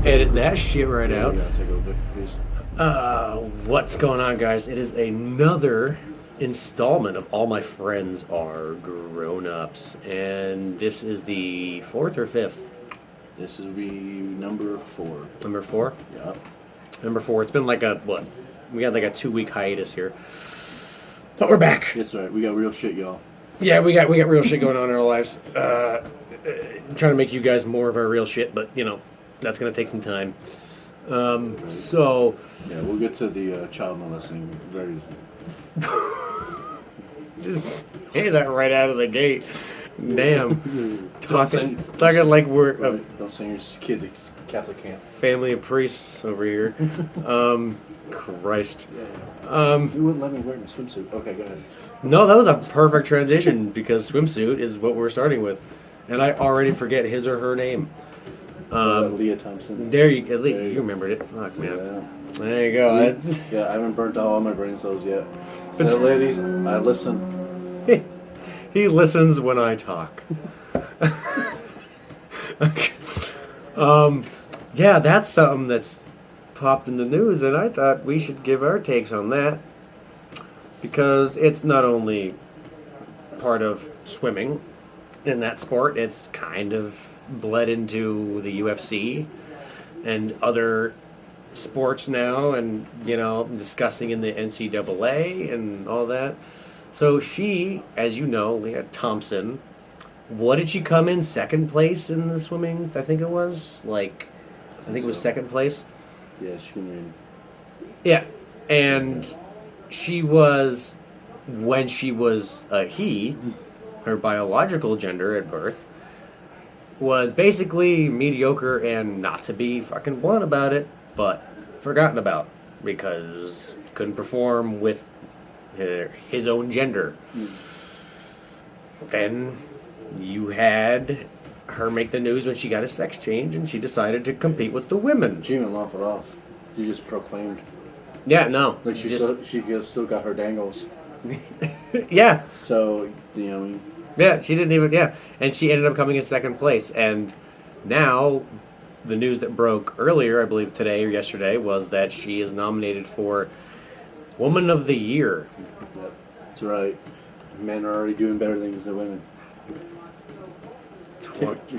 Edit that shit right out. Yeah, take over, please. What's going on, guys? It is another installment of All My Friends Are Grown-Ups, and this is the fourth or fifth? This will be number 4. Number 4? Yeah. Number 4. It's been like a, what? We had like a 2-week hiatus here. But we're back. That's right. We got real shit, y'all. Yeah, we got real shit going on in our lives. I'm trying to make you guys more of our real shit, but, you know, that's going to take some time. So... Yeah, we'll get to the child molesting very... Just say that right out of the gate. Damn. Talking like we're don't send your kid to Catholic camp. Family of priests over here. Christ. You wouldn't let me wear my swimsuit. Okay, go ahead. No, that was a perfect transition because swimsuit is what we're starting with. And I already forget his or her name. Leah Thompson. There you, at least you remembered it. Fuck, man. Yeah. There you go. Yeah, I haven't burnt out all my brain cells yet. So, ladies, I listen. He listens when I talk. Yeah, that's something that's popped in the news, and I thought we should give our takes on that because it's not only part of swimming in that sport, it's kind of bled into the UFC and other sports now, and you know, discussing in the NCAA and all that. So she, as you know, Leah Thompson, what did she come in second place in the swimming? I think it was I think it was second place. Yeah, she can win. Yeah, and she was, when she was a he, her biological gender at birth was basically mediocre and, not to be fucking blunt about it, but forgotten about because couldn't perform with his own gender. Then you had her make the news when she got a sex change and she decided to compete with the women. She didn't laugh it off. She just proclaimed. Yeah, no. Like she still got her dangles. Yeah. So, you know. Yeah, she didn't even, yeah. And she ended up coming in second place. And now, the news that broke earlier, I believe today or yesterday, was that she is nominated for Woman of the Year. Yep. That's right. Men are already doing better things than women.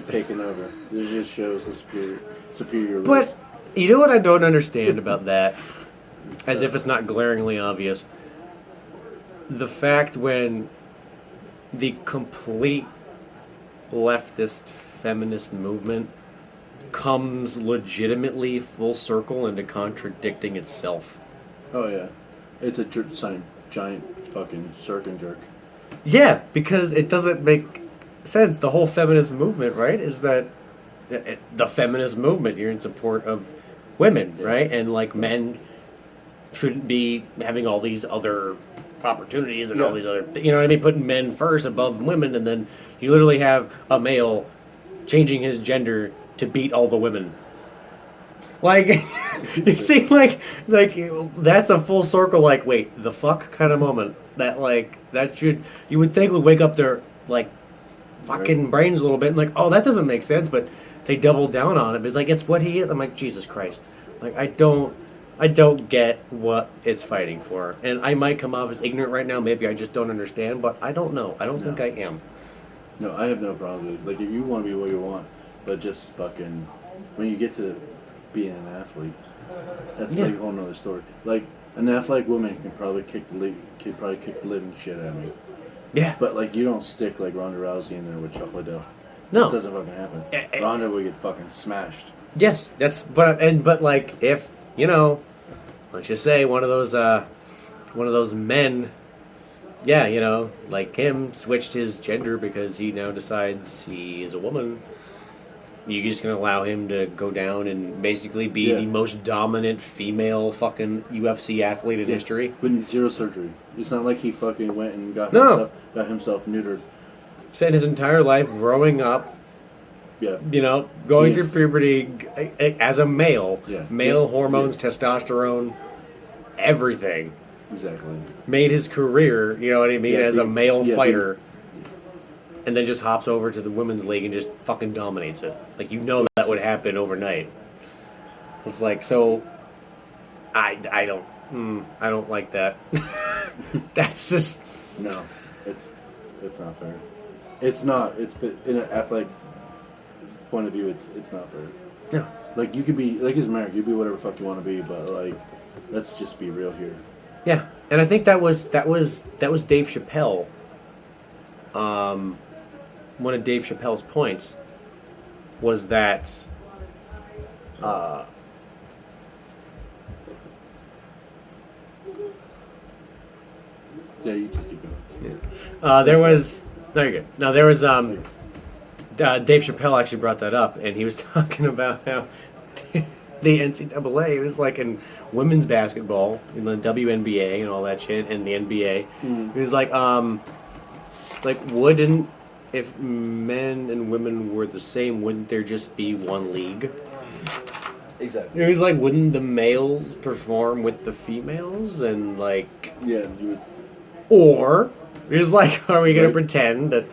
Taking over. This just shows the superior race. But, you know what I don't understand about that? As if it's not glaringly obvious. The fact when the complete leftist feminist movement comes legitimately full circle into contradicting itself. Oh yeah, it's a giant fucking circle jerk. Yeah, because it doesn't make sense. The whole feminist movement, right, is that the feminist movement, you're in support of women, right? And like men shouldn't be having all these other opportunities and all these other, you know what I mean, putting men first above women, and then you literally have a male changing his gender to beat all the women. Like, it seems like that's a full circle, like, wait, the fuck kind of moment. That, like, that should, you would think would wake up their, like, fucking brains a little bit, and like, oh, that doesn't make sense, but they double down on it. It's like, it's what he is. I'm like, Jesus Christ. Like, I don't get what it's fighting for. And I might come off as ignorant right now. Maybe I just don't understand, but I don't know. I don't think I am. No, I have no problem with it. Like, if you want to be what you want, but just fucking, when you get to being an athlete, that's like a whole nother story. Like, an athletic woman can probably kick the living shit out of me. Yeah. But, like, you don't stick, like, Ronda Rousey in there with chocolate dough. No. It doesn't fucking happen. Ronda would get fucking smashed. Yes, but like, if, you know, let's just say one of those men, yeah, you know, like him, switched his gender because he now decides he is a woman. You're just gonna allow him to go down and basically be the most dominant female fucking UFC athlete in history with zero surgery. It's not like he fucking went and got himself neutered. Spent his entire life growing up. Yeah. You know, going through puberty as a male. Yeah. Male hormones, testosterone, everything. Exactly. Made his career, you know what I mean, as a male fighter. And then just hops over to the women's league and just fucking dominates it. Like, you know that would happen overnight. It's like, so I don't like that. That's just No, it's not fair. It's not. It's in an athletic point of view. It's not fair. no. Like you could be like as America, you be whatever the fuck you want to be, but like let's just be real here. Yeah, and I think that was Dave Chappelle. One of Dave Chappelle's points was that Yeah, you just keep going. there was no, you're good. No, there was Dave Chappelle actually brought that up, and he was talking about how the NCAA was like in women's basketball, in the WNBA and all that shit, and the NBA. He was like wouldn't if men and women were the same, wouldn't there just be one league? Exactly. He was like, wouldn't the males perform with the females and like, Yeah, you would. or he was like, are we gonna Right. pretend that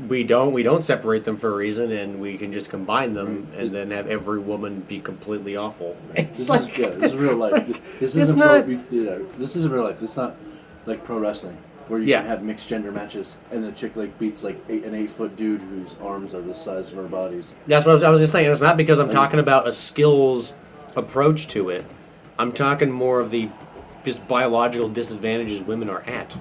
we don't separate them for a reason, and we can just combine them Right. and then have every woman be completely awful? It's This like, this is real life. This it's isn't not- this isn't real life. It's not like pro wrestling where you Yeah. can have mixed gender matches and the chick like beats like an 8-foot dude whose arms are the size of her bodies. That's what I was just saying. It's not because I'm Like- talking about a skills approach to it. I'm talking more of the just biological disadvantages women are at.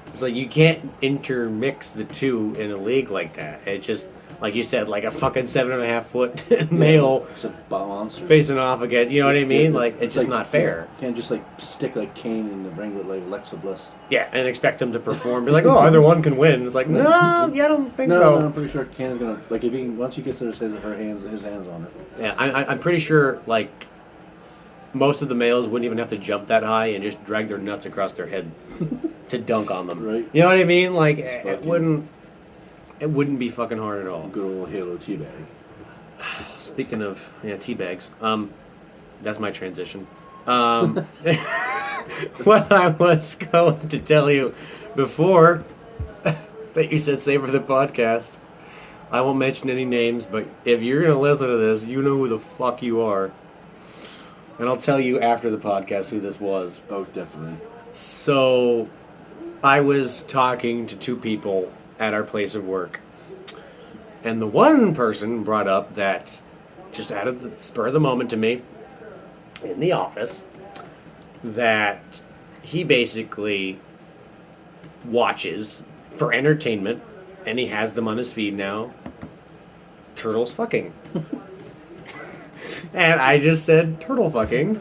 It's like you can't intermix the two in a league like that. It's just like you said, like a fucking 7.5 foot male It's a monster. facing off again. You know what I mean? Yeah, Like it's just not fair. You can't just like stick like Kane in the ring with like Alexa Bliss. Yeah, and expect them to perform. Be like, oh, either one can win. It's like, no, yeah, I don't think No, so. no, I'm pretty sure Kane's gonna like if he once he gets his hands on it. Yeah, I'm pretty sure like most of the males wouldn't even have to jump that high and just drag their nuts across their head to dunk on them. Right. You know what I mean? Like It's it fucking- wouldn't be fucking hard at all. Good old Halo teabag. Speaking of teabags, that's my transition. What I was going to tell you before that you said save for the podcast. I won't mention any names, but if you're gonna listen to this, you know who the fuck you are. And I'll tell you after the podcast who this was. Oh, definitely. So, I was talking to two people at our place of work. And the one person brought up that, just out of the spur of the moment to me, in the office, that he basically watches for entertainment, and he has them on his feed now, turtles fucking. And I just said turtle fucking.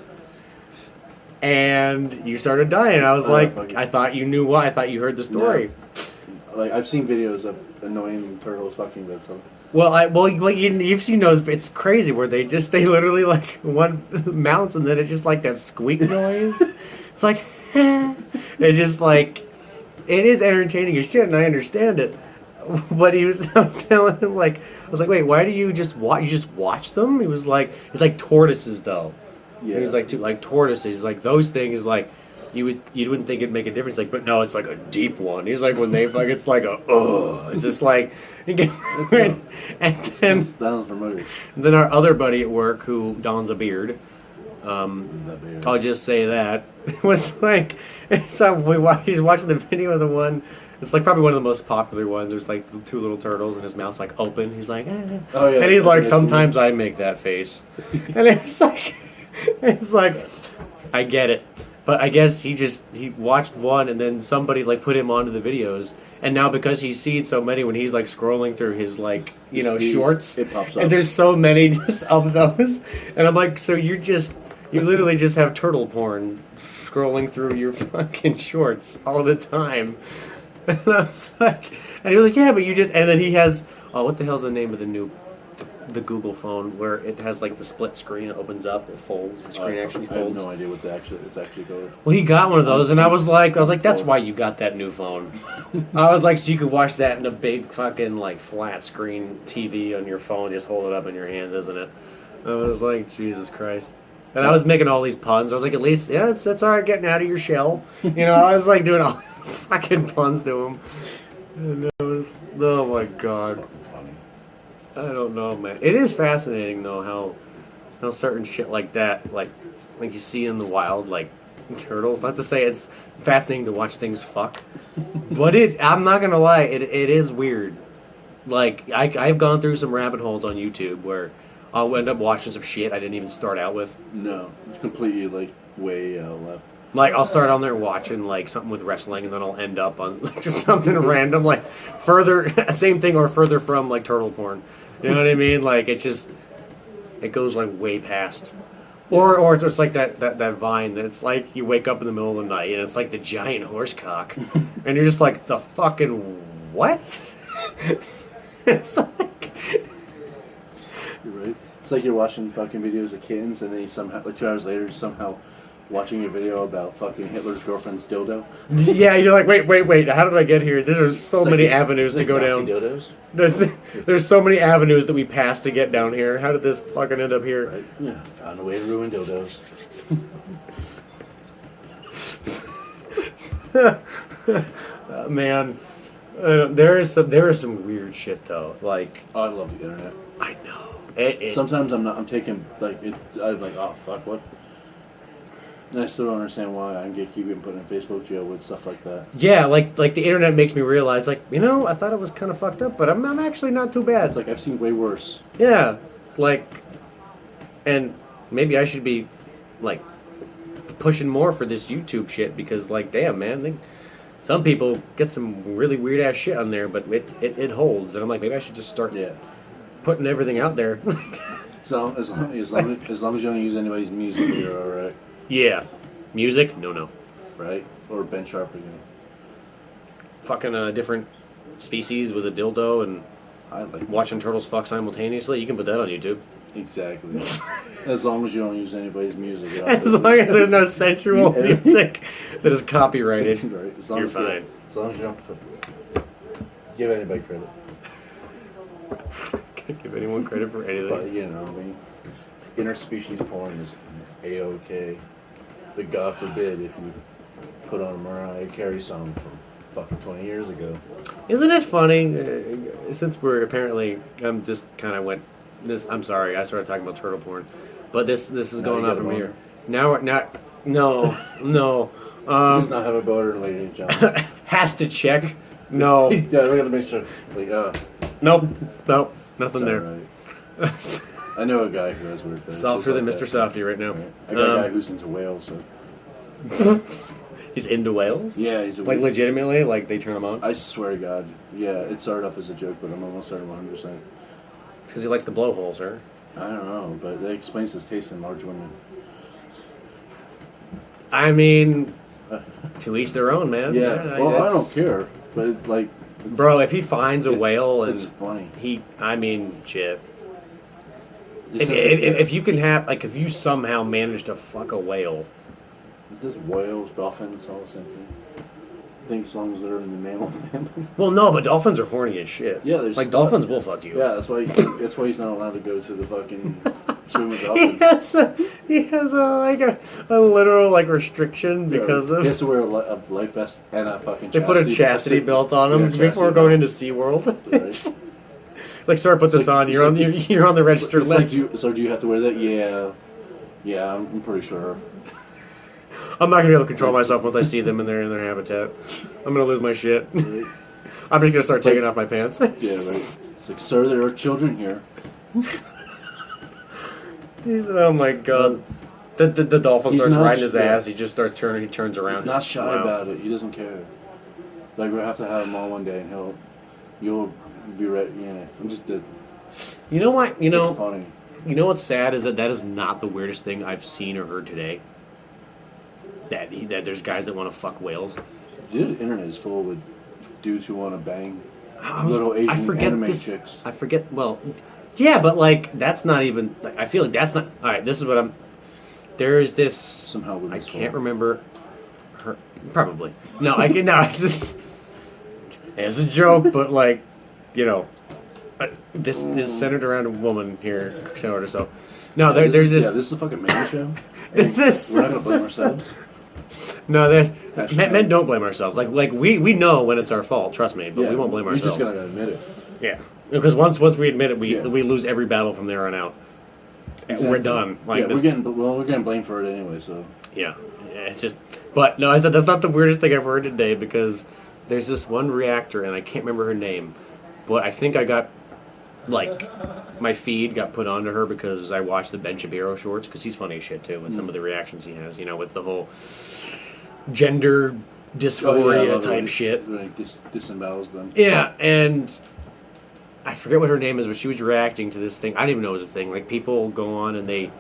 And you started dying. I was like, fucking. I thought you knew what. I thought you heard the story. Like I've seen videos of annoying turtles fucking with some. Well, you've seen those. It's crazy where they literally like one mounts and then it's just like that squeak noise. It's like, it's just like, it is entertaining as shit, and I understand it. But I was telling him like, I was like, wait, why do you just watch? You just watch them? He was like, it's like tortoises though. Yeah. He's like tortoises, like those things, like you wouldn't think it'd make a difference, like, but no, it's like a deep one. He's like when they like it's like a it's just like and then Sounds familiar. our other buddy at work who dons a beard, That beard. I'll just say that was like he's watching the video of the one. It's like probably one of the most popular ones. There's like the two little turtles and his mouth's like open. He's like, eh. Oh, yeah. And he's like, I've seen sometimes I make that face. And it's like, I get it. But I guess he watched one and then somebody like put him onto the videos. And now because he's seen so many when he's like scrolling through his like, shorts. It pops up. And there's so many just of those. And I'm like, so you literally just have turtle porn scrolling through your fucking shorts all the time. And I was like, and he was like, yeah, but you just, and then he has, oh, what the hell's the name of the Google phone where it has like the split screen, it opens up, it folds, the screen actually I have folds. no idea what it's actually called. Well, he got one of those, and I was like, that's why you got that new phone. I was like, so you could watch that in a big fucking like flat screen TV on your phone, just hold it up in your hand, isn't it? I was like, Jesus Christ. And I was making all these puns. I was like, at least, yeah, that's all right, getting out of your shell. I was like doing all fucking puns to him. And it was, oh my god. Fucking funny. I don't know, man. It is fascinating though how certain shit like that, like you see in the wild, like turtles. Not to say it's fascinating to watch things fuck, but I'm not gonna lie, it is weird. Like I've gone through some rabbit holes on YouTube where I'll end up watching some shit I didn't even start out with. No, it's completely like way left. Like I'll start on there watching like something with wrestling, and then I'll end up on like just something random, like further same thing or further from like turtle porn. You know what I mean? Like it goes like way past. Or it's just like that vine that it's like you wake up in the middle of the night and it's like the giant horse cock, and you're just like the fucking what? It's like You're right. It's like you're watching fucking videos of kittens, and then you somehow, like 2 hours later, you're somehow watching a video about fucking Hitler's girlfriend's dildo. yeah, you're like wait, how did I get here? There's so It's like many this- avenues it's to go like down. Nazi dildos. There's so many avenues that we passed to get down here. How did this fucking end up here? Right? Yeah, found a way to ruin dildos. Man, there is some weird shit though. Like Oh, I love the internet. I know. It, Sometimes I'm taking like it. I'm like, oh fuck, what? And I still don't understand why I keep getting put in Facebook jail with stuff like that. yeah, like the internet makes me realize, like, I thought it was kind of fucked up, but I'm actually not too bad. It's like I've seen way worse. Yeah, like, and maybe I should be like pushing more for this YouTube shit because, like, damn, man, some people get some really weird ass shit on there, but it holds, and I'm like, maybe I should just start Yeah. putting everything out there. So as long as you don't use anybody's music, you're all right, Yeah, music, no, right? Or Ben Sharping. fucking a different species with a dildo and I like watching turtles fuck simultaneously. You can put that on YouTube. exactly. As long as you don't use anybody's music. You're As long as there's no sensual Yeah. music that is copyrighted, right. As long you're as fine. As long as you don't give anybody credit. Can't give anyone credit for anything. But you know, I mean, interspecies porn is A-OK. But God forbid if you put on a Mariah Carey song from fucking 20 years ago. Isn't it funny? Since we're apparently, I'm just kind of went. This. I'm sorry, I started talking about turtle porn, but this is Now going you on got a from here. boner. Now we're not. No. Does not have a boner, ladies and gentlemen. Has to check. No. Yeah, we gotta make sure. Like, Nope. Nothing it's there. alright. I know a guy who has weird fetishes. Softer than like Mr. that. Softy right now. Right. I got a guy who's into whales, so. He's into whales? Yeah, he's a Like weird- legitimately? Like they turn him on? I swear to God. Yeah, it started off as a joke, but I'm almost certain 100%. Because he likes the blowholes, right? I don't know, but that explains his taste in large women. I mean, to each their own, man. Yeah, well, I that's- don't care, but it's like... It's, Bro, if he finds a it's- whale and It's funny. shit. It If you can have, like, if you somehow manage to fuck a whale, Does whales, dolphins, all the same thing. I think as long as they're in the mammal family. well, no, but dolphins are horny as shit. Yeah, they're like stuck. dolphins will fuck you. Yeah, that's why he's not allowed to go to the fucking swim with He dolphins. has a literal like restriction because He has of to wear a life vest and a fucking they put a chastity belt on him before going into SeaWorld. Right. Like, sorry, put this like- on. it's You're on like- you're on the registered It's like, list. so do you have to wear that? Yeah, I'm pretty sure. I'm not gonna be able to control myself once I see them in their habitat. I'm gonna lose my shit. Right? I'm just gonna start taking off my pants. Yeah, right. It's like, sir, there are children here. Oh my god. The dolphin He's starts not riding his shy. ass. He just starts turning. He turns around. He's not just shy wow. about it. He doesn't care. Like, we'll have to have him on one day, and you'll be ready. Yeah, I'm just dead. You know what? It's funny. You know what's sad is that is not the weirdest thing I've seen or heard today. That there's guys that want to fuck whales. Dude, the internet is full with dudes who want to bang I was- little I Asian forget anime this- chicks. I forget. Well, yeah, but like that's not even. Like, I feel like that's not. All right, this is what I'm. There is this. Somehow with I this can't phone. remember. Her probably no. I can no. It's just. It's a joke, but like, this is centered around a woman here, centered or so. No, Yeah, there's this. Yeah, this is a fucking man show. This is- We're not gonna blame ourselves. No, Hashtag. men don't blame ourselves. Like we know when it's our fault. Trust me, but Yeah, we won't blame We ourselves. just gotta admit it. Yeah, because once we admit it, we Yeah. we lose every battle from there on out. we're done. Like, yeah, we're getting blamed for it anyway. So yeah, it's just. But no, I said that's not the weirdest thing I've heard today because there's this one reactor and I can't remember her name, but I think I got like my feed got put onto her because I watched the Ben Shapiro shorts because he's funny as shit too and some of the reactions he has, with the whole gender dysphoria type shit. Like disembowels them. Yeah, and I forget what her name is, but she was reacting to this thing. I didn't even know it was a thing. Like people go on and they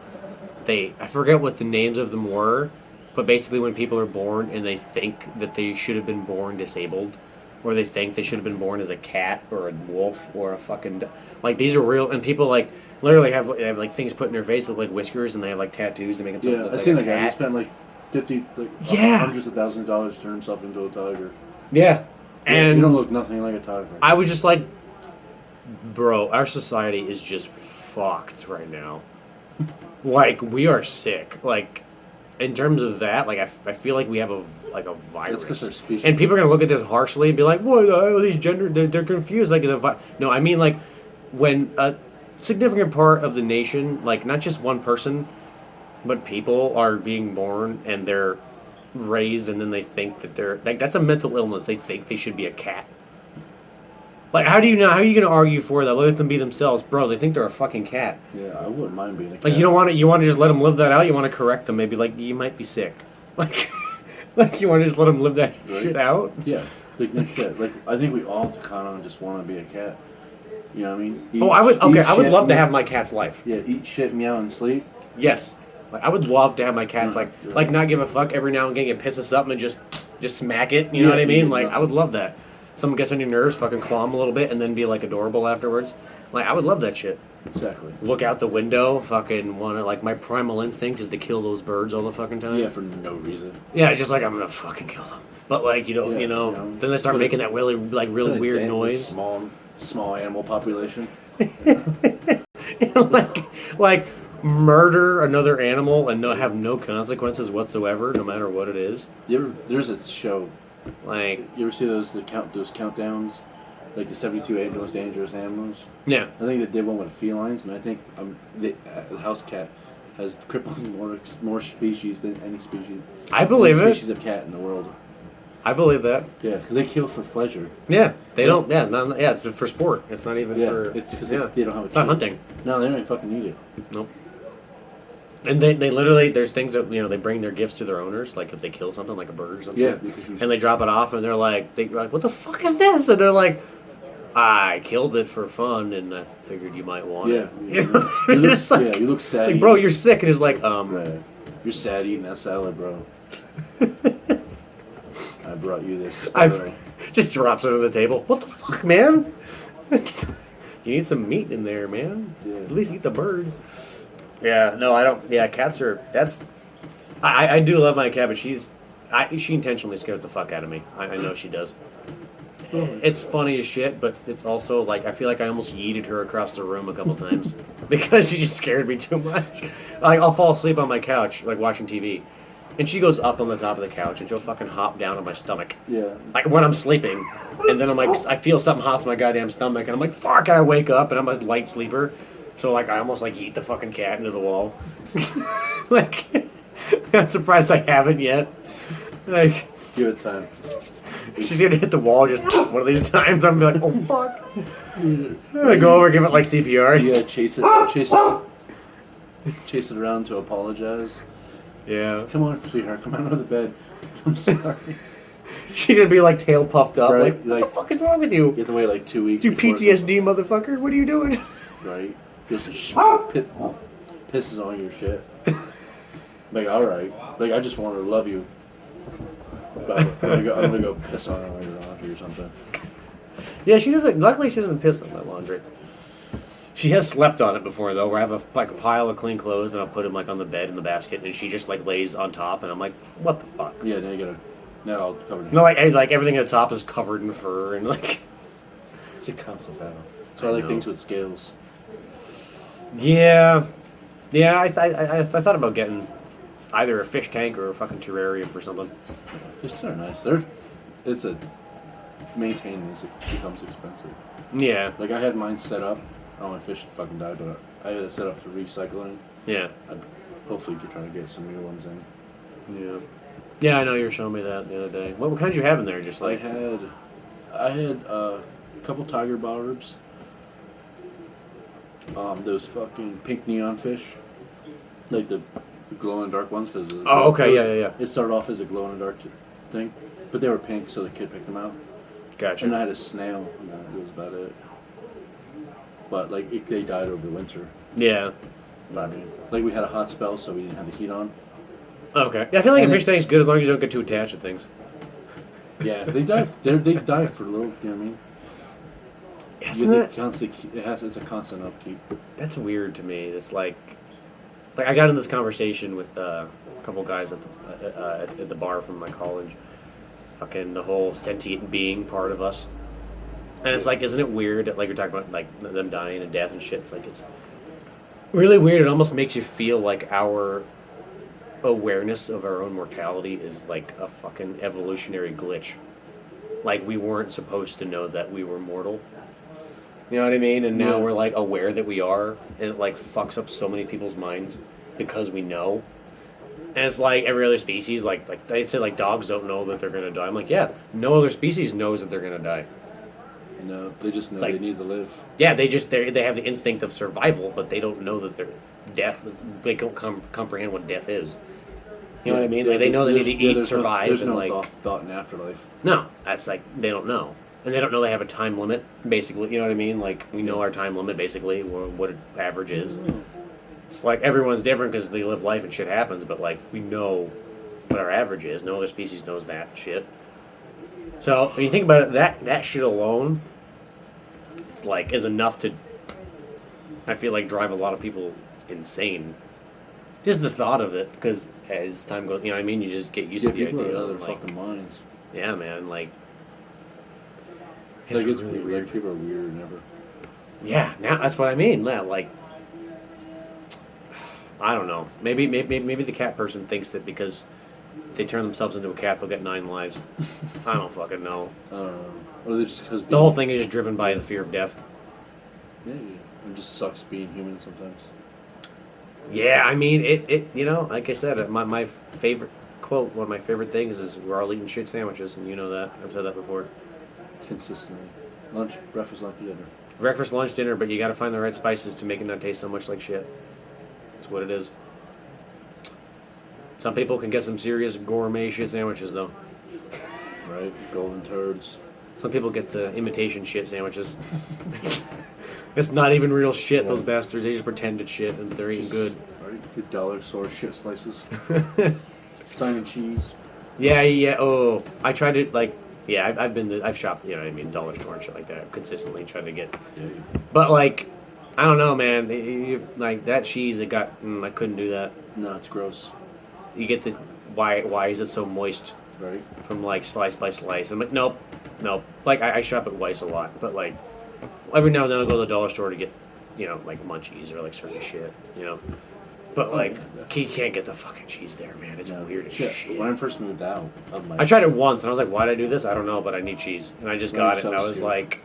I forget what the names of them were, but basically when people are born and they think that they should have been born disabled, or they think they should have been born as a cat or a wolf or a fucking like these are real, and people like literally have like things put in their face with like whiskers and they have like tattoos to make them look I like seen a a guy. He cat. spent like hundreds of thousands of dollars to turn himself into a tiger. Yeah, and you don't look nothing like a tiger. I was just like, bro, our society is just fucked right now. Like we are sick. Like in terms of that, like I feel like we have a virus. That's because our species. And people are gonna look at this harshly and be like, "What? These gender? They're confused." Like no, I mean like when a significant part of the nation, like not just one person, but people are being born and they're raised, and then they think that they're like that's a mental illness. They think they should be a cat. Like how are you gonna argue for that? Let them be themselves, bro. They think they're a fucking cat. Yeah, I wouldn't mind being a cat. Like you want to just let them live that out. You want to correct them, maybe like you might be sick. Like. Like you want to just let them live that shit out? Yeah, like no shit. Like I think we all kind of just want to be a cat. You know what I mean? I would love to have my cat's life. Yeah, eat shit, meow, and sleep. Yes, like I would love to have my cat's like not give a fuck every now and again. It pisses up and just smack it. You know what I mean? Like I would love that. Someone gets on your nerves, fucking claw them a little bit, and then be like adorable afterwards. Like I would love that shit. Exactly. Look out the window, fucking wanna like my primal instinct is to kill those birds all the fucking time. Yeah, for no reason. Yeah, just like I'm gonna fucking kill them. But like then they start making that really really weird noise. Small animal population. like murder another animal and have no consequences whatsoever, no matter what it is. There's a show. Like you ever see those countdowns? Like the 72 most dangerous animals. Yeah. I think they did one with felines, and I think the house cat has crippling more species than any species. I believe any it. Species of cat in the world. I believe that. Yeah, because they kill for pleasure. Yeah, they don't. Yeah, it's for sport. It's not even for. It's because they don't have a. It's not hunting. No, they don't even fucking need it. Nope. And they literally there's things that they bring their gifts to their owners, like if they kill something like a bird or something. Yeah, because and they drop it off and they're like what the fuck is this? And they're like, I killed it for fun and I figured you might want it. You look sad. Like, bro, you're sick, and it's like Right. You're sad eating that salad, bro. I brought you this. Just drops it on the table. What the fuck, man? You need some meat in there, man. Yeah. At least eat the bird. Yeah, no, I don't. Yeah, cats are. I do love my cat, but she intentionally scares the fuck out of me. I know she does. It's funny as shit, but it's also like I feel like I almost yeeted her across the room a couple times because she just scared me too much. Like I'll fall asleep on my couch, like watching TV, and she goes up on the top of the couch and she'll fucking hop down on my stomach. Yeah. Like when I'm sleeping, and then I'm like, I feel something hops my goddamn stomach, and I'm like, fuck! And I wake up, and I'm a light sleeper, so like I almost like yeet the fucking cat into the wall. Like I'm surprised I haven't yet. Like give it time. She's gonna hit the wall just one of these times. I'm gonna be like, oh fuck! I'm gonna go over and give it like CPR. Yeah, chase it around to apologize. Yeah. Come on, sweetheart, come out of the bed. I'm sorry. She's gonna be like tail puffed up, right? like, what the fuck is wrong with you? You have to wait like 2 weeks. You PTSD motherfucker! What are you doing? Right. Pisses on your shit. Like, alright. Like, I just want her to love you. But I'm gonna go piss on her laundry or something. Yeah, she doesn't. Luckily, she doesn't piss on my laundry. She has slept on it before, though. Where I have a pile of clean clothes, and I'll put them like on the bed in the basket, and she just like lays on top, and I'm like, what the fuck? Yeah, now all covered. No, like everything at the top is covered in fur, and like it's a constant battle. So I like things with scales. Yeah, I thought about getting either a fish tank or a fucking terrarium for something. Fish are nice. Maintaining becomes expensive. Yeah. Like I had mine set up. Oh, my fish fucking died, but I had it set up for recycling. Yeah. I hopefully could try to get some new ones in. Yeah. Yeah, I know you were showing me that the other day. What kind did you have in there? Just like I had a couple tiger barbs. Those fucking pink neon fish, like the glow in the dark ones. Cause okay, yeah. It started off as a glow in the dark thing, but they were pink, so the kid picked them out. Gotcha. And I had a snail, and that was about it. But like they died over the winter. Yeah. Like we had a hot spell, so we didn't have the heat on. Okay. Yeah, I feel like And a fish tank's good as long as you don't get too attached to things. Yeah, they die. They die for a little. You know what I mean? Isn't it? It's a constant upkeep. That's weird to me. It's like I got in this conversation with a couple guys at the bar from my college. Fucking the whole sentient being part of us. And it's like, isn't it weird that, like, you're talking about, like, them dying and death and shit? It's like, it's really weird. It almost makes you feel like our awareness of our own mortality is like a fucking evolutionary glitch. Like, we weren't supposed to know that we were mortal. You know what I mean? And now we're, like, aware that we are. And it, like, fucks up so many people's minds because we know. And it's like every other species, like they say, like, dogs don't know that they're going to die. I'm like, yeah, no other species knows that they're going to die. No, they just know like, they need to live. Yeah, they have the instinct of survival, but they don't know that they're death. They don't comprehend what death is. You know what I mean? Like, they know they need to eat, survive, there's and no like thought in afterlife. No, that's like they don't know, and they don't know they have a time limit. Basically, you know what I mean? Like we know our time limit, basically, what an average is. It's like everyone's different because they live life and shit happens, but like we know what our average is. No other species knows that shit. So when you think about it, that shit alone, like, is enough to, I feel like, drive a lot of people insane. Just the thought of it, because as time goes, you know what I mean? You just get used to the people idea. are out of Of, their like, fucking minds. yeah, man, like It's really weird. Like, people are weirder than ever. Yeah, now that's what I mean. Yeah, like, I don't know. Maybe the cat person thinks that because they turn themselves into a cat, they'll get 9 lives. I don't fucking know. I don't know. Or they just because The whole thing is just driven by the fear of death. Yeah, it just sucks being human sometimes. Yeah, I mean, it you know, like I said, my favorite quote, one of my favorite things is we're all eating shit sandwiches, and you know that. I've said that before. Consistently. Lunch, breakfast, lunch, dinner. Breakfast, lunch, dinner, but you gotta find the right spices to make it not taste so much like shit. That's what it is. Some people can get some serious gourmet shit sandwiches, though. Right? Golden turds. Some people get the imitation shit sandwiches. It's not even real shit, those bastards. They just pretend it's shit, and they're eating good. Right? Good dollar store shit slices. Tiny cheese. Yeah. Oh, I tried to, like, yeah, I've shopped, you know what I mean, dollar store and shit like that. I've consistently tried to get, Yeah. but like, I don't know, man. Like that cheese, I couldn't do that. No, it's gross. You get the why is it so moist? Right? From like slice by slice. I'm like, nope. Like I shop at Weiss a lot, but like every now and then I'll go to the dollar store to get, you know, like munchies or like certain shit, you know. But like, you can't get the fucking cheese there, man. It's weird as shit. When I first moved out of my... I tried it once and I was like, why'd I do this? I don't know, but I need cheese, and I just got it, and I was substitute. like,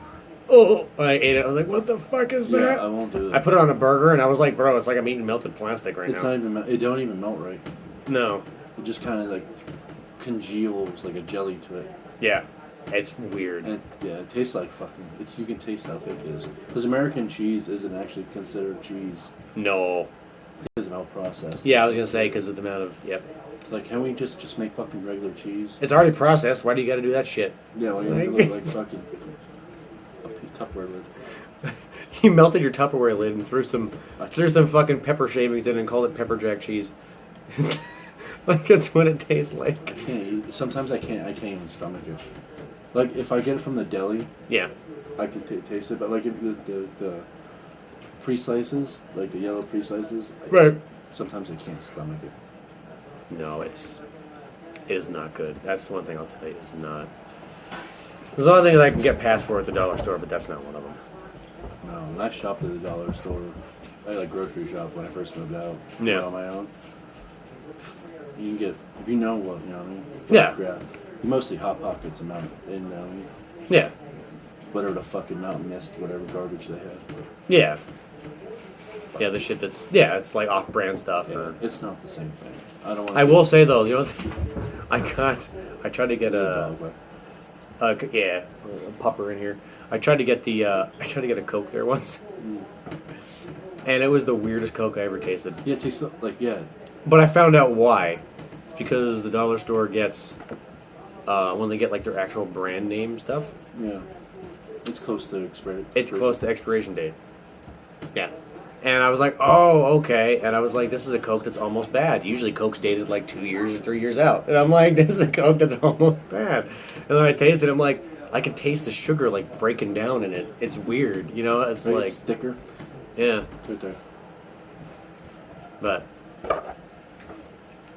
oh, when I ate it, I was like, what the fuck is Yeah, that? I won't do that. I put it on a burger, and I was like, bro, it's like I'm eating melted plastic right It's now. not even... It don't even melt right. No. It just kind of like congeals like a jelly to it. Yeah. It's weird. And it tastes like fucking... You can taste how thick it is. Because American cheese isn't actually considered cheese. No. It's not processed. Yeah, I was gonna say because of the amount of Like, can we just make fucking regular cheese? It's already processed. Why do you got to do that shit? Yeah, well, you look like fucking a Tupperware lid. You melted your Tupperware lid and threw some fucking pepper shavings in and called it pepper jack cheese. Like that's what it tastes like. I can't eat. Sometimes I can't even stomach it. Like if I get it from the deli, Yeah. I can taste it. But like if the pre-slices, like the yellow pre-slices, sometimes I can't stomach it. No, it is not good. That's one thing I'll tell you. It's not. There's a lot of things I can get past for at the dollar store, but that's not one of them. No, when I shopped at the dollar store, I had a grocery shop when I first moved out. Yeah. On my own. You can get, if you know what, you know what I mean? Yeah. Grab. Mostly Hot Pockets and Yeah. whatever the fucking Mountain Mist, whatever garbage they had. Yeah. Yeah, the shit that's it's like off-brand stuff. Yeah, Or it's not the same thing. I don't want. I will say though, I tried to get dog, but a pupper in here. I tried to get a Coke there once, and it was the weirdest Coke I ever tasted. yeah, it tastes like But I found out why. It's because the dollar store gets when they get like their actual brand name stuff. yeah. It's close to expiration. It's close to expiration date. Yeah. And I was like, oh, okay. And I was like, this is a Coke that's almost bad. Usually Coke's dated like 2 years or 3 years out. And I'm like, this is a Coke that's almost bad. And then I taste it, I'm like, I can taste the sugar like breaking down in it. It's weird, you know? It's Right, like, it's thicker. yeah. It's right there. But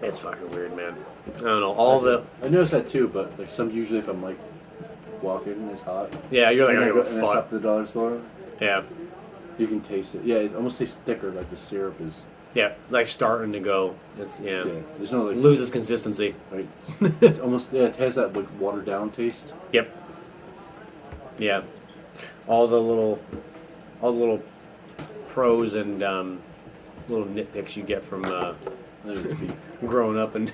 it's fucking weird, man. I don't know. I noticed that too, but like usually if I'm like walking and it's hot, Yeah, you're like, and I oh, stop fuck. at the dollar store, Yeah. you can taste it. Yeah, it almost tastes thicker, like the syrup is. Yeah, like starting to go. It's, Yeah, there's no like. loses consistency. Right. It's almost it has that like watered down taste. Yep. Yeah. All the little pros and little nitpicks you get from I think it's beef. growing up in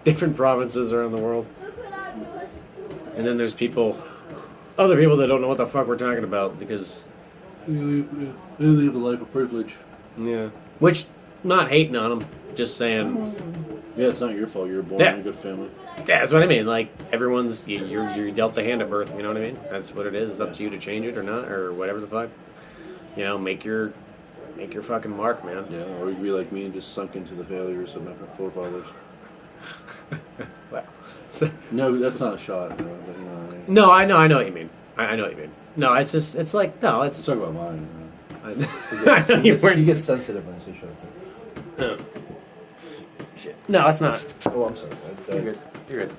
different provinces around the world. And then there's other people that don't know what the fuck we're talking about because, They live a life of privilege. yeah. Which, not hating on them, just saying, Yeah, it's not your fault. You're born Yeah. in a good family. yeah, that's what I mean. Like, you're dealt the hand at birth, you know what I mean? That's what it is. It's up to you to change it or not, or whatever the fuck. You know, make your fucking mark, man. Yeah, or you could be like me and just sunk into the failures of my forefathers. Well, so, No, that's not a shot, bro, but you know what I mean. no, I know what you mean. I know what you mean. No, it's just, it's like, no, Let's it's. talk about mine. I He gets sensitive when I say shut up. No. Shit. No, it's not. Oh, I'm sorry. You're good. You're good.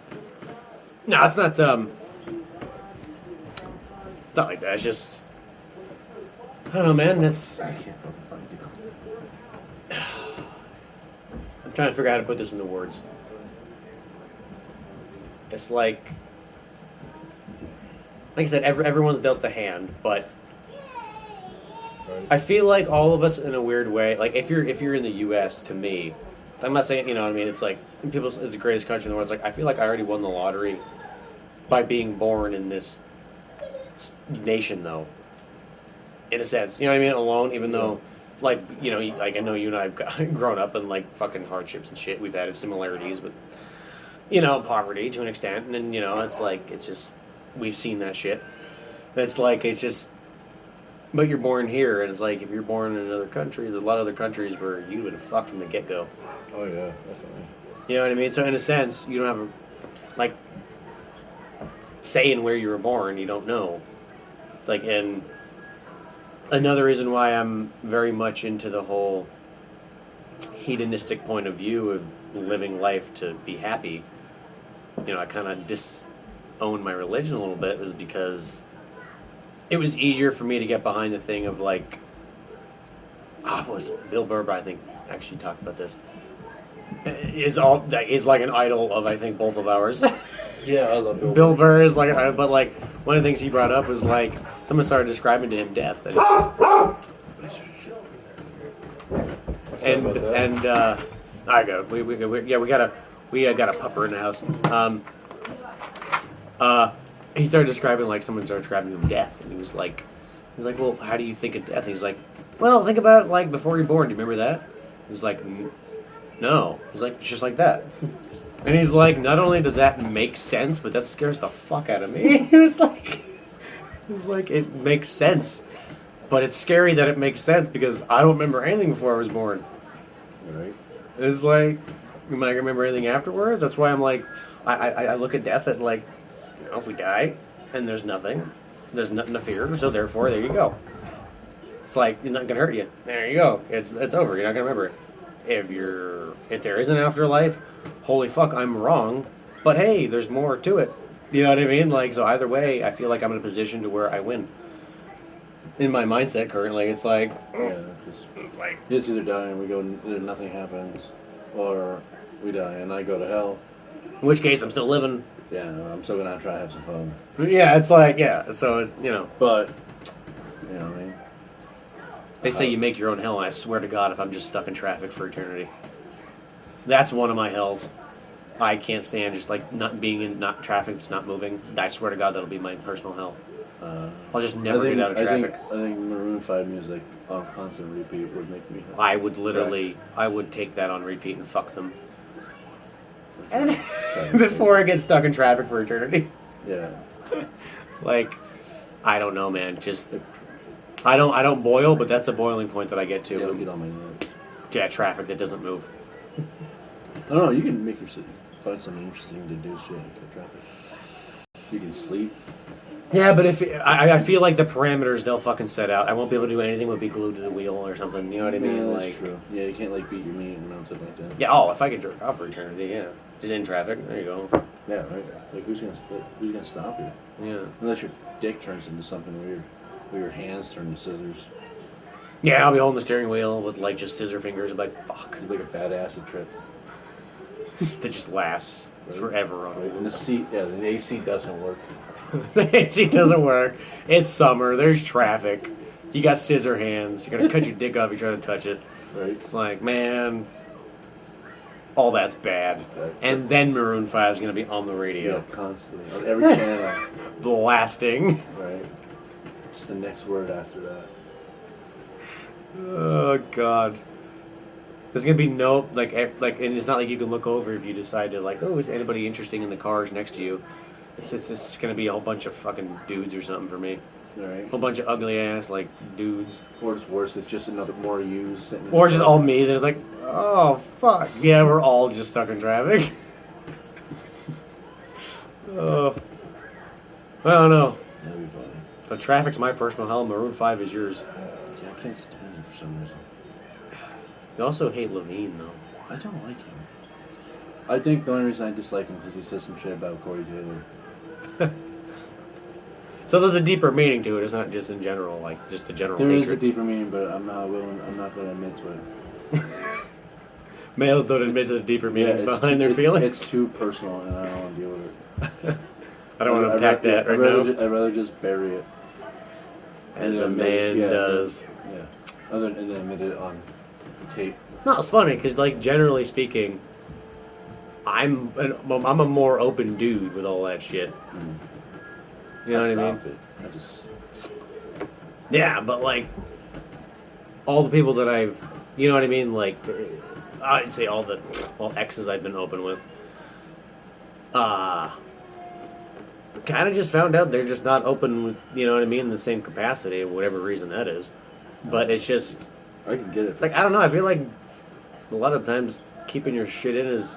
No, it's not. Not like that. It's just. I don't know, man. It's. I can't fucking find you. I'm trying to figure out how to put this into words. It's like I said, everyone's dealt the hand, but I feel like all of us, in a weird way, like if you're in the U.S., to me, I'm not saying, you know what I mean. It's like it's the greatest country in the world. It's like I feel like I already won the lottery by being born in this nation, though. In a sense, you know what I mean. Alone, even though, like, you know, like I know you and I've grown up in like fucking hardships and shit. We've had similarities with, you know, poverty to an extent, and then, you know, it's like it's just we've seen that shit. It's like it's just. But you're born here, and it's like if you're born in another country, there's a lot of other countries where you've been fucked from the get-go. Oh yeah, definitely. You know what I mean? So in a sense, you don't have like saying where you were born. You don't know. It's like, and another reason why I'm very much into the whole hedonistic point of view of living life to be happy. You know, I kind of disown my religion a little bit, was because it was easier for me to get behind the thing of like, what was it? Bill Burr, I think, actually talked about this. Is like an idol of, I think, both of ours. Yeah, I love Bill. Bill Burr is like, but like one of the things he brought up was like someone started describing to him death, and it's just, I go, we got a pupper in the house. He started describing, like, someone started describing to him death, and he was like, well, how do you think of death? And he's like, well, think about it like before you're born. Do you remember that? He's like, no. He's like, it's just like that. And he's like, not only does that make sense, but that scares the fuck out of me. He was like, it makes sense, but it's scary that it makes sense because I don't remember anything before I was born. Right. It's like, am I gonna remember anything afterwards? That's why I'm like, I look at death at like, you know, if we die and there's nothing to fear, so therefore there you go. It's like, it's not gonna hurt you. There you go. It's over. You're not gonna remember it. If there is an afterlife, holy fuck, I'm wrong. But hey, there's more to it. You know what I mean? Like, so either way, I feel like I'm in a position to where I win. In my mindset currently, it's like, Yeah, it's like, it's either die and we go and nothing happens, or we die and I go to hell. in which case I'm still living. Yeah, I'm still gonna try to have some fun. Yeah, it's like, yeah. So you know, But you know what I mean. They say you make your own hell, and I swear to God, if I'm just stuck in traffic for eternity, that's one of my hells. I can't stand just like not being in not traffic, just not moving. I swear to God, that'll be my personal hell. I'll just never get out of traffic. I think Maroon 5 music on constant repeat would make me. I would literally, I would take that on repeat and fuck them. And before I get stuck in traffic for eternity. Yeah. Like, I don't know, man. Just, I don't boil, but that's a boiling point that I get to. Yeah, I'll get on my nerves. Yeah, traffic that doesn't move. I don't know. You can make your find something interesting to do. Shit, like traffic. You can sleep. Yeah, but if I feel like the parameters they'll fucking set out, I won't be able to do anything but be glued to the wheel or something. You know what I mean? Yeah, that's like, true. Yeah, you can't like beat your meat and something like that. Yeah. Oh, if I could jerk off for eternity, yeah. Just in traffic. There you go. Yeah, right. Like who's gonna stop you? Yeah. Unless your dick turns into something weird, or your hands turn into scissors. Yeah, I'll be holding the steering wheel with like just scissor fingers, like fuck. Like a bad acid trip. That just lasts forever on Right. And the seat, yeah, the AC doesn't work. The AC doesn't work. It's summer. There's traffic. You got scissor hands. You're gonna cut your dick off. You're trying to touch it. Right. It's like, man, all that's bad. Right. And then Maroon 5 is gonna be on the radio, Yeah, constantly on every channel. blasting. Right. Just the next word after that. Oh God. There's gonna be no like, and it's not like you can look over if you decide to like, oh, is anybody interesting in the cars next to you? It's gonna be a whole bunch of fucking dudes or something for me. All right. A whole bunch of ugly ass like dudes. Or it's worse. It's just another more you sitting. Or just all me, and it's like, oh fuck, yeah, we're all just stuck in traffic. Oh, I don't know. That'd be funny. So traffic's my personal hell. Maroon 5 is yours. Yeah, I can't stand him for some reason. You also hate Levine though. I don't like him. I think the only reason I dislike him is because he says some shit about Corey Taylor. So there's a deeper meaning to it. It's not just in general, like just the general. There is a hatred. deeper meaning, but I'm not going to admit to it. Males don't admit to the deeper meanings it's behind their feelings. It's too personal, and I don't want to deal with it. I don't want to unpack that right now. I'd rather just bury it. As a man does. Yeah. And then admit it on tape. No, it's funny because, like, generally speaking, I'm a more open dude with all that shit. Mm. You know what I mean? Stop it. I just. Yeah, but like all the people that I've, you know what I mean? Like, I'd say all exes I've been open with. Kind of just found out they're just not open with, you know what I mean, in the same capacity, whatever reason that is. But it's just, I can get it. it's like, I don't know, I feel like a lot of times keeping your shit in is,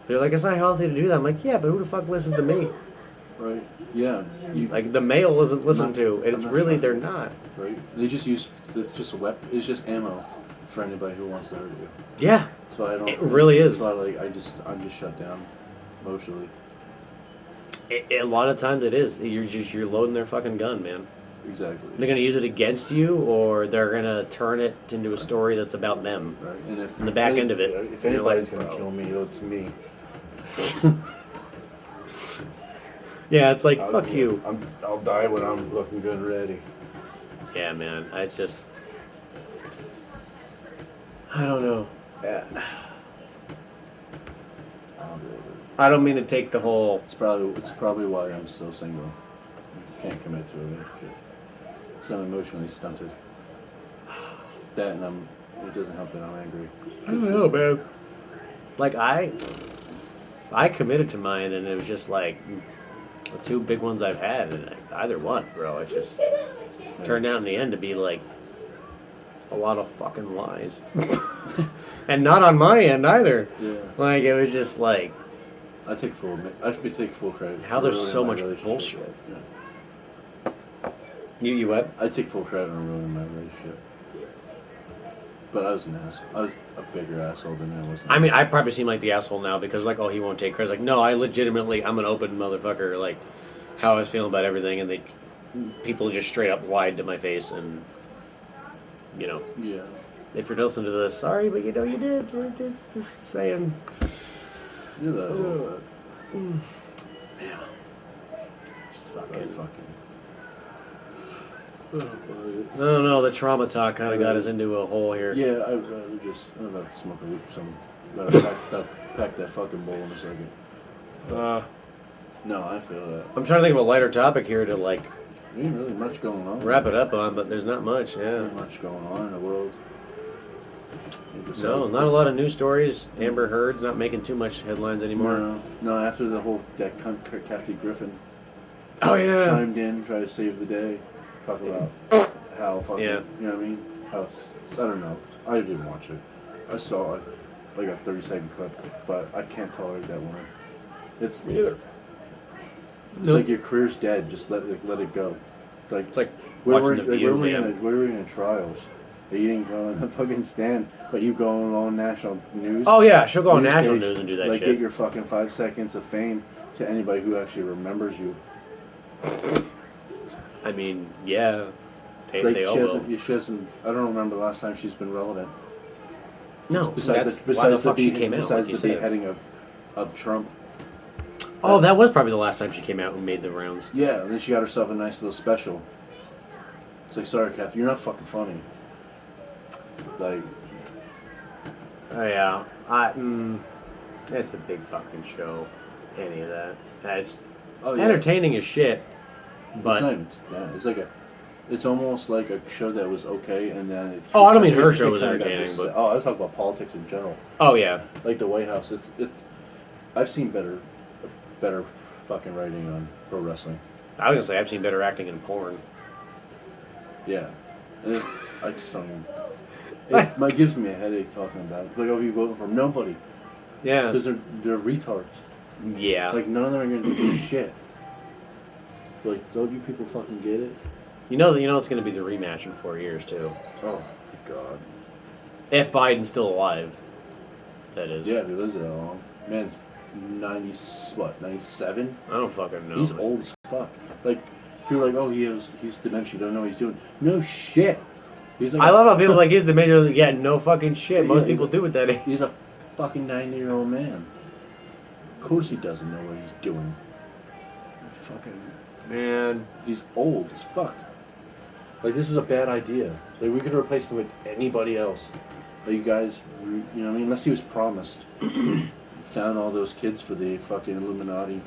they're like, it's not healthy to do that. I'm like, yeah, but who the fuck listens to me? Right. Yeah. Like, the male isn't listened to, and it's really, they're not. Right. They just use, it's just a weapon, it's just ammo for anybody who wants to hurt you. Yeah. So I don't. It really is. So I'm just shut down emotionally. A lot of times it is. You're loading their fucking gun, man. Exactly. They're gonna use it against you, or they're gonna turn it into a story that's about them. Right. And if In the back end of it, if you're anybody's like, gonna kill me, it's me. Yeah, it's like fuck you. I'll die when I'm looking good and ready. Yeah, man. I just, I don't know. Yeah. I don't mean to take the whole. It's probably why I'm still single. Can't commit to a relationship. So I'm emotionally stunted. That and it doesn't help that I'm angry. I don't know, man. Like I committed to mine, and it was just like the two big ones I've had, and either one, bro. It just turned out in the end to be like a lot of fucking lies, and not on my end either. Yeah. Like it was just like I take full credit. how for there's ruining so my much relationship. bullshit. Yeah. You what? I take full credit on ruining my relationship. But I was an asshole. I was a bigger asshole than I was. I mean, I probably seem like the asshole now because like, oh, he won't take credit. Like, no, I'm an open motherfucker. Like, how I was feeling about everything, and people just straight up lied to my face, and you know. Yeah. If you're listening to this, sorry, but you know you did. It's just saying. Do that a little bit. Yeah. Just fucking. Oh, I don't know. The trauma talk kind of got us into a hole here. yeah, I'd rather just. I'm about to smoke a weed or something. Gotta pack that fucking bowl in a second. No, I feel that. I'm trying to think of a lighter topic here to like There ain't really much going on. wrap it up on, but there's not much. Yeah. There ain't much going on in the world. No, not a lot of news stories. Amber Heard's not making too much headlines anymore. No, after the whole that cunt Kathy Griffin Oh yeah. chimed in, tried to save the day, talk about how fucking, Yeah. you know what I mean? How it's, I don't know. I didn't watch it. I saw it, like a 30-second clip, but I can't tolerate that woman. It's Me either. It's like your career's dead. Just let it go. Like It's like where watching were The View, we man. where were we in trials? You didn't go on a fucking stand, but you go on national news. Oh yeah, she'll go on news national station, news and do that like shit. get your fucking 5 seconds of fame to anybody who actually remembers you. I mean, yeah. Like They all will. she hasn't. I don't remember the last time she's been relevant. No, Besides that's the why besides the the fuck she came out. besides like the you said. beheading of Trump. Oh, that was probably the last time she came out and made the rounds. Yeah, and then she got herself a nice little special. It's like, sorry, Kathy, you're not fucking funny. Like, Oh yeah, it's a big fucking show. Any of that? It's entertaining as shit. But it's not even, yeah, it's like it's almost like a show that was okay, and then it. Oh, I don't mean her show it was kinda got entertaining, but I was talking about politics in general, oh yeah, like the White House. I've seen better fucking writing on pro wrestling. I was gonna say I've seen better acting in porn. Yeah, and I just don't. It gives me a headache talking about it. Like, oh, you voting for him? Nobody, Yeah, because they're retards. yeah. Like, none of them are gonna do shit. Like, don't you people fucking get it? You know it's gonna be the rematch in 4 years too. Oh my god. If Biden's still alive, that is. Yeah, if he lives that long. Man's 97? I don't fucking know. He's old as fuck. Like, people are like, oh, he's dementia, you don't know what he's doing. No shit. He's like I love how people like he's the major. Yeah, no fucking shit. Yeah, Most people do with that age. He's a fucking 90-year-old man. Of course he doesn't know what he's doing. Fucking Man, he's old as fuck. Like, this is a bad idea. Like, we could replace him with anybody else. Like, you guys, you know what I mean? Unless he was promised. Found all those kids for the fucking Illuminati.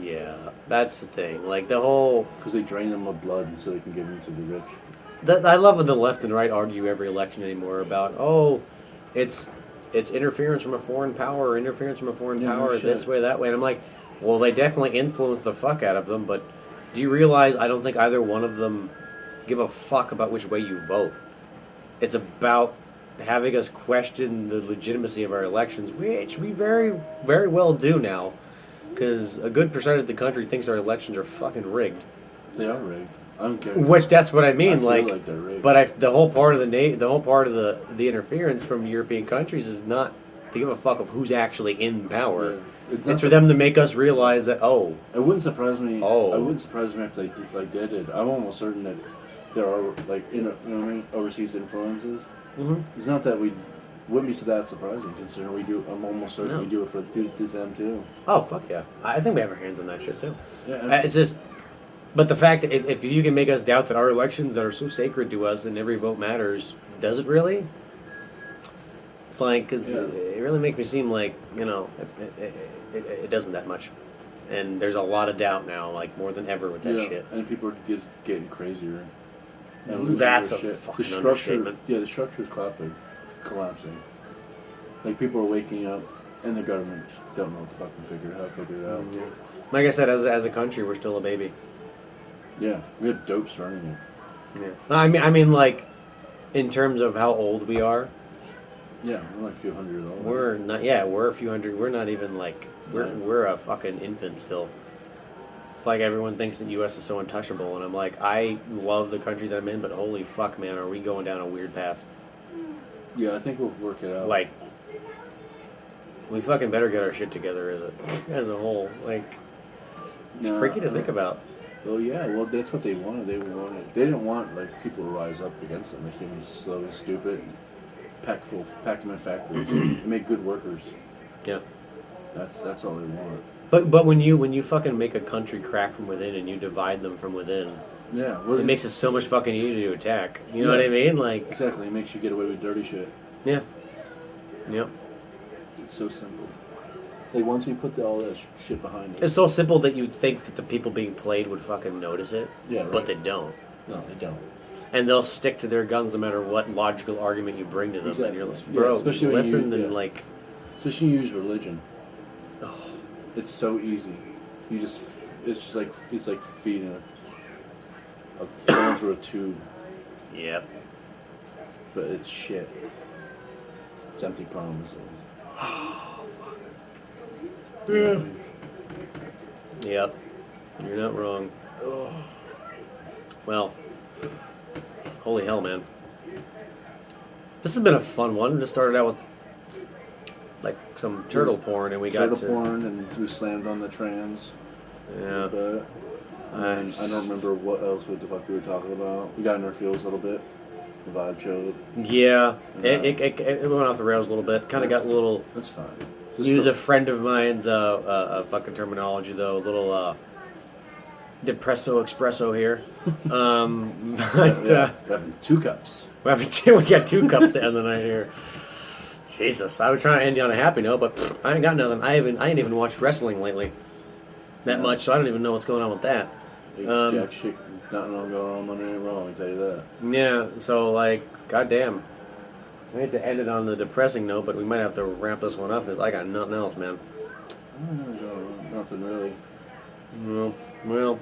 yeah, that's the thing. Like the whole. Because they drain them of blood so they can give them to the rich. I love when the left and right argue every election anymore about it's interference from a foreign power or interference from a foreign Yeah, no power shit. this way that way, and I'm like, well, they definitely influence the fuck out of them, but do you realize I don't think either one of them give a fuck about which way you vote. It's about having us question the legitimacy of our elections, which we very, very well do now, because a good percentage of the country thinks our elections are fucking rigged. They are rigged. I don't care. Which that's what I mean. I feel like they're rigged. But the whole part of the whole part of the interference from European countries is not to give a fuck of who's actually in power. Yeah. It's for them to make us realize that It wouldn't surprise me. Oh. It wouldn't surprise me if they did. I'm almost certain that there are you know what I mean, overseas influences. Mhm. It's not that we wouldn't be that surprising considering we do. I'm almost certain No. we do it for them too. oh fuck yeah, I think we have our hands on that shit too. Yeah. It's just, but the fact that if you can make us doubt that our elections that are so sacred to us and every vote matters, does it really? It's like, because it really makes me seem like, it doesn't that much. And there's a lot of doubt now, like more than ever with that shit. And people are just getting crazier. And losing That's their a shit. fucking The structure, understatement. the structure is collapsing. Like, people are waking up, and the government don't know what to fucking how to figure it out. Like I said, as a country, we're still a baby. Yeah, we have dopes running it. Yeah. I mean, like, in terms of how old we are, Yeah, we're like a few hundred years old. we're not. Yeah, we're a few hundred. We're not even like Right. we're a fucking infant still. It's like everyone thinks the U.S. is so untouchable, and I'm like, I love the country that I'm in, but holy fuck, man, are we going down a weird path? Yeah, I think we'll work it out. Like, we fucking better get our shit together as a whole. Like, it's No, freaky to think about. Well, yeah, well, that's what they wanted. They didn't want like people to rise up against them, make them slow and stupid, pack them in factories, make good workers. Yeah. That's all they want. But when you fucking make a country crack from within and you divide them from within, Yeah, well, It makes it so much fucking easier to attack. You know what I mean? Like exactly, it makes you get away with dirty shit. yeah, yep. It's so simple. Like once we put all that shit behind us. It's so simple that you'd think that the people being played would fucking notice it. Yeah, right. But they don't. No, they don't. And they'll stick to their guns no matter what logical argument you bring to them. Exactly. And you're like, Yeah, bro, especially when listen you- and yeah. like, Especially you use religion. oh, It's so easy. It's like feeding a phone through a tube, yep. but it's shit. It's empty promises. Yeah. Yep. You're not wrong. Oh. Well, holy hell, man. This has been a fun one. We just started out with like some turtle porn, and we got Turtle to porn, and we slammed on the trans. yeah. But I don't remember what else the fuck we were talking about. We got in our feels a little bit. The vibe showed. Yeah, Yeah. it went off the rails a little bit. Kind of got a little. That's fine. Use a friend of mine's fucking terminology though. A little depresso espresso here. But we're having 2 cups. we got 2 cups to end the night here. Jesus, I was trying to end you on a happy note, but I ain't got nothing. I ain't even watched wrestling lately that much, so I don't even know what's going on with that. Jack shit, nothing going on Monday Night Raw, I can tell you that. Yeah, so like, goddamn. I hate to end it on the depressing note, but we might have to ramp this one up because I got nothing else, man. Nothing really. Well,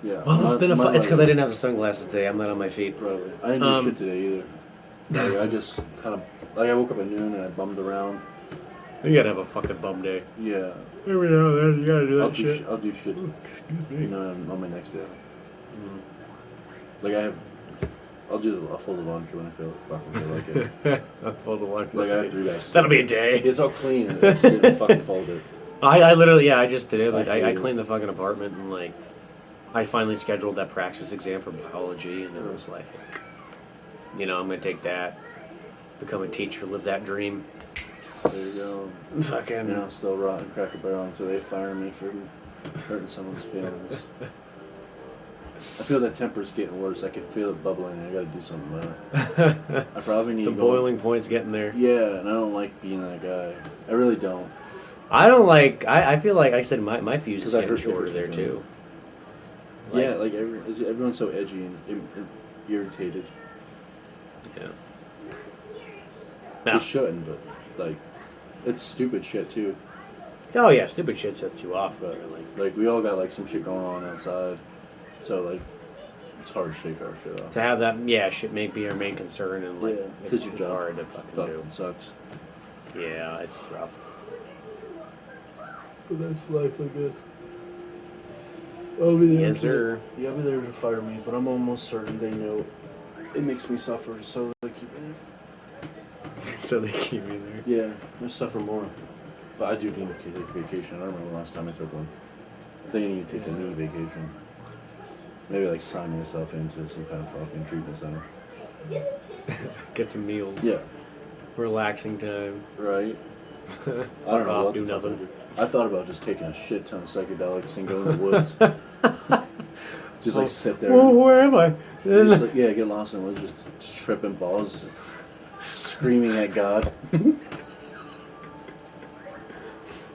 Yeah. it's been a fun. It's because I didn't have the sunglasses today. I'm not on my feet. Probably. I didn't do shit today either. Like, I just kind of I woke up at noon and I bummed around. You gotta have a fucking bum day. Yeah. Every now and then you gotta do that shit. I'll do shit. Excuse me. You know, on my next day. Like I'll do a fold of laundry when I fucking feel like it. I'll fold the laundry. Like I have 3 guys. That'll be a day. It's all clean and I just didn't fucking fold it. I literally, I just did it. Like, I I hate cleaned the fucking apartment and like, I finally scheduled that praxis exam for biology, and it was like, you know, I'm gonna take that, become a teacher, live that dream. There you go. Fucking. You know, still rotten Cracker Barrel until they fire me for hurting someone's feelings. I feel that temper's getting worse. I can feel it bubbling. I gotta do something about it. I probably need the to go. boiling point's getting there. Yeah, and I don't like being that guy. I really don't. I don't like. I feel like I said my fuse is 'Cause I getting hurt shorter there people. too. Yeah, like everyone's so edgy and irritated. Yeah. They No. shouldn't, but like, it's stupid shit too. Oh yeah, stupid shit sets you off. But Really. like, we all got like some shit going on outside, so like, it's hard to shake our shit off. To have that, yeah, shit may be our main concern, and like, Yeah, it's, 'cause your it's job hard to fucking do. Fucking sucks. Yeah, it's rough. But that's life, I guess. I'll be there. Yes, sir. Yeah, I'll be there to fire me, but I'm almost certain they know it makes me suffer, so they keep me there. So they keep me there. Yeah, I suffer more. But I do need to take a vacation. I don't remember the last time I took one. I think I need to take a knee vacation. Maybe like sign myself into some kind of fucking treatment center. Get some meals. Yeah. Relaxing time. Right? I Fuck don't know off, what do the fuck nothing. I do. I thought about just taking a shit ton of psychedelics and going in the woods. Just like sit there. Well, where am I? Just, like, yeah, get lost in the woods, just tripping balls, screaming at God.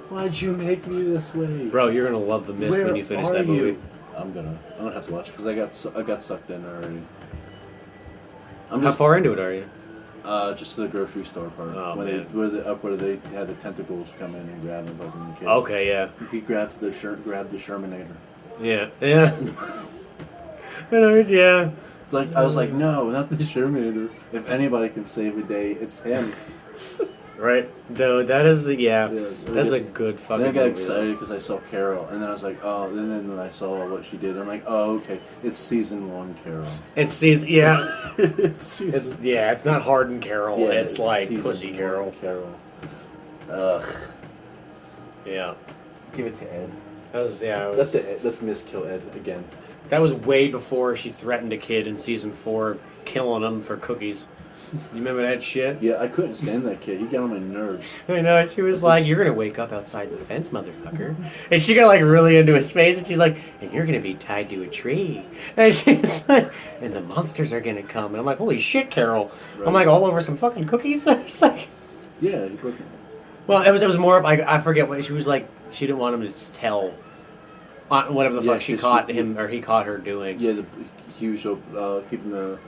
Why'd you make me this way? Bro, you're gonna love the mist Where when you finish are that movie. you? I'm gonna have to watch it because I got sucked in already. I'm How just far into it are you? just the grocery store part Oh, when man. where they had the tentacles come in and grab the fucking kid. Okay, yeah, He grabbed the Shermanator. yeah. Yeah. Like I was like, no, not the Shermanator. If anybody can save a day, it's him. Right, dude. That is the Yeah, That's a good fucking. Then I got movie, excited because I saw Carol, and then I was like, oh. And then when I saw what she did, I'm like, oh, okay, it's season 1 Carol. It's season, yeah. It's It's it's not Harden Carol. yeah, it's like season Pussy 1 Carol. Carol. Ugh. Yeah. Give it to Ed. That was Let Miss kill Ed again. that was way before she threatened a kid in season 4, killing him for cookies. You remember that shit? Yeah, I couldn't stand that kid. He got on my nerves. I know, she was like, "You're gonna wake up outside the fence, motherfucker." And she got like really into his face, and she's like, "And you're gonna be tied to a tree." And she's like, "And the monsters are gonna come." And I'm like, "Holy shit, Carol!" Right. I'm like, all over some fucking cookies. It's like, Yeah, he broke it. well, it was more of like, I forget what she was like. She didn't want him to tell whatever the Yeah, fuck she 'cause caught she- him or he caught her doing. Yeah, he was keeping the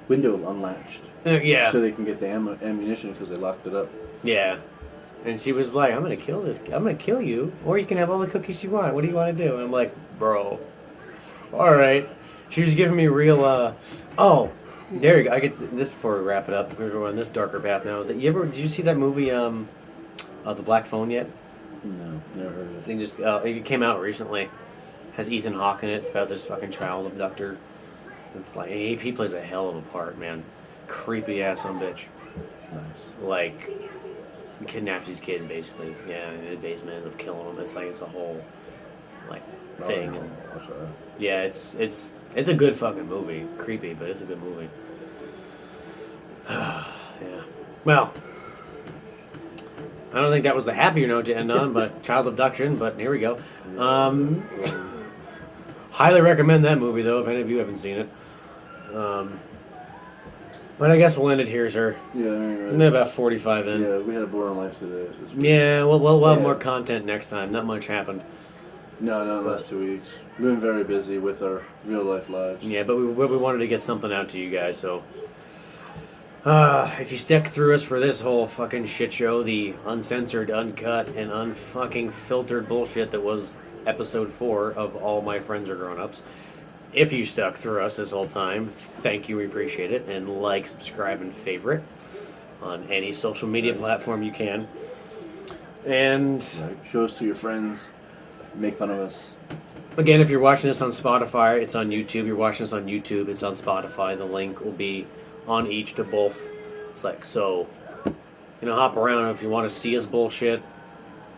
window unlatched. Yeah. So they can get the ammunition because they locked it up. Yeah. And she was like, I'm gonna kill you, or you can have all the cookies you want. What do you want to do? And I'm like, bro, alright. She was giving me real, oh, there you go. I get this before we wrap it up. We're on this darker path now. Did you see that movie, The Black Phone yet? No, never heard of it. It came out recently. Has Ethan Hawke in it. It's about this fucking child abductor. It's like, he plays a hell of a part, man. Creepy ass son bitch. Nice. Like, kidnapped his kid basically. Yeah, in his basement, ends up killing him. It's like it's a whole like thing. And, yeah, it's a good fucking movie. Creepy, but it's a good movie. Yeah. Well, I don't think that was the happier note to end on, but child abduction. But here we go. Highly recommend that movie though, if any of you haven't seen it. But I guess we'll end it here, sir. Yeah, right. We're about 45 in. Yeah, we had a boring life today. Yeah, we'll have more content next time. Not much happened. No, the last 2 weeks. We've been very busy with our real life lives. Yeah, but we wanted to get something out to you guys, so... if you stuck through us for this whole fucking shit show, the uncensored, uncut, and unfucking filtered bullshit that was episode 4 of All My Friends Are Grown-Ups, if you stuck through us this whole time, thank you, we appreciate it, and like, subscribe, and favorite on any social media platform you can. And... show us to your friends. Make fun of us. Again, if you're watching this on Spotify, it's on YouTube. You're watching this on YouTube, it's on Spotify. The link will be on each to both. It's like, so, hop around if you want to see us bullshit.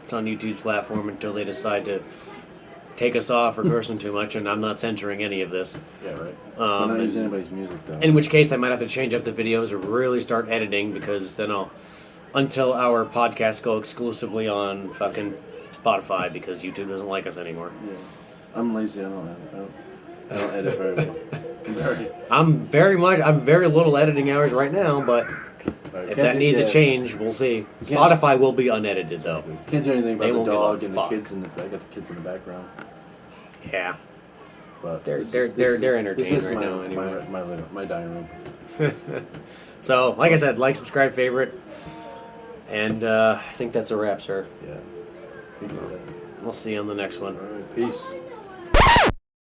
It's on YouTube's platform until they decide to take us off or cursing too much, and I'm not censoring any of this. Yeah, right. We're not using anybody's music, though. In which case, I might have to change up the videos or really start editing, because then until our podcasts go exclusively on fucking Spotify, because YouTube doesn't like us anymore. Yeah. I'm lazy. I don't edit very well. I'm very little editing hours right now, but if that needs a change, we'll see. Spotify will be unedited, though. Can't do anything about the dog and the kids I got the kids in the background. Yeah. But they're entertained this is right now anyway. My dining room. So, like I said, like, subscribe, favorite, and I think that's a wrap, sir. Yeah. We'll see you on the next one. All right, peace.